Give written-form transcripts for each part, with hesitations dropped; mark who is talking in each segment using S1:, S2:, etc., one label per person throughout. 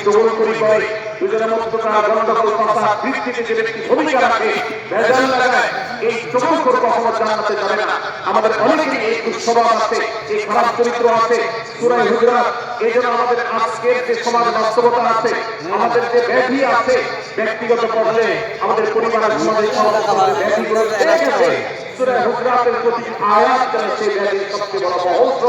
S1: চুগল করি করে দুজনের মধ্যকার গন্ডগোল ফাসাদ বৃদ্ধিতে যে ব্যক্তি ভূমিকা রাখে ভেজাল লাগায় এই চুগল করে কখনো জান্নাতে যাবে না। আমাদের অনেকেরই এই দুঃস্বভাব আছে, এই খারাপ চরিত্র আছে। সূরা হুজুরাত এই জন্য আমাদের আজকের যে সমাজ বাস্তবতা আছে, আমাদের যে ব্যাধি আছে, ব্যক্তিগত পর্যায়ে আমাদের পরিবারের সমাজে ব্যাধিগুলো বেড়ে গেছে। সূরা হুজুরাতের প্রতি আয়াত যেন সেই ব্যাধির সবচেয়ে বড় মহৌষ,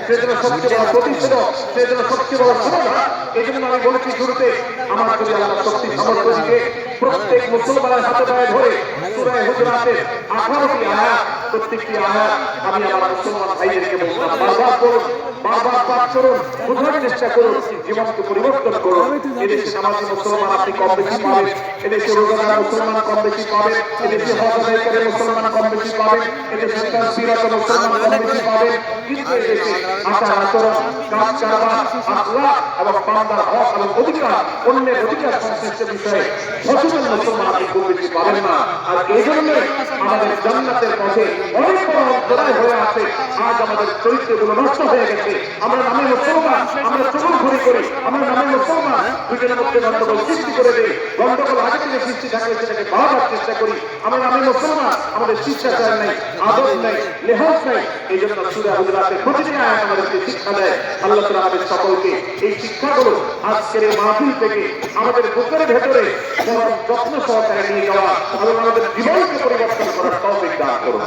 S1: সেজন্য সবচেয়ে বড় প্রতিষেধক, সেজন্য সবচেয়ে বড় সমাধান। এই জন্য আমি বলেছি শুরুতে, আমার যদি আল্লাহ শক্তি সামর্থ্য দিয়ে প্রত্যেক মুসলমানের হাতে পায়ে ধরে সূরা হুজুরাতের 18টি আয়াত, প্রত্যেকটি আয়াত আমি আমার মুসলমান ভাইদেরকে বলতাম, বারবার করুন, বারবার পাঠ করুন, বোঝার চেষ্টা করুন, জীবনকে পরিবর্তন করুন। এদেশে নামাজি মুসলমান আপনি কম বেশি পাবেন, এদেশে রোজাদার মুসলমান কম বেশি পাবেন, এদেশে হজ আদায়কারী মুসলমান কম বেশি পাবেন, এদেশে তাসবিরত মুসলমান কম বেশি পাবেন। কিন্তু এদেশে আচার আচরণ, কাজ কারবার, আখলাক এবং বান্দার হক এবং অধিকার, অন্যের অধিকার সংশ্লিষ্ট বিষয়ে সচেতন মুসলমান আপনি খুব বেশি পাবেন না। আর এই জন্যই আমাদের জান্নাতের পথে অনেক বড় অন্তরায় হয়ে আছে। আজ আমাদের চরিত্রগুলো নষ্ট হয়ে গেছে। আমরা নামে মুসলমান, আমরা চুগলখড়ি করি, আমরা নামে মুসলমান, দুজনের মধ্যে গন্ডগোল সৃষ্টি করে দেই। গন্ডগোল আগে থেকে সৃষ্টি থাকলে সেটাকে বাড়াবার চেষ্টা করি। আমরা নামে মুসলমান, আমাদের শিষ্টাচার নেই, আদব নেই, লেহাজ নেই। এই জন্য সূরা হুজুরাতের প্রতিটি আয়াত আমাদেরকে শিক্ষা দেয়। আল্লাহ তাআলা আমাদের সকলকে এই শিক্ষাগুলো আজকের এই মাহফিল থেকে আমাদের বুকের ভেতরে যত্ন সহকারে নিয়ে যাওয়া এবং আমাদের জীবনকে পরিবর্তন করার তৌফিক দান করুন।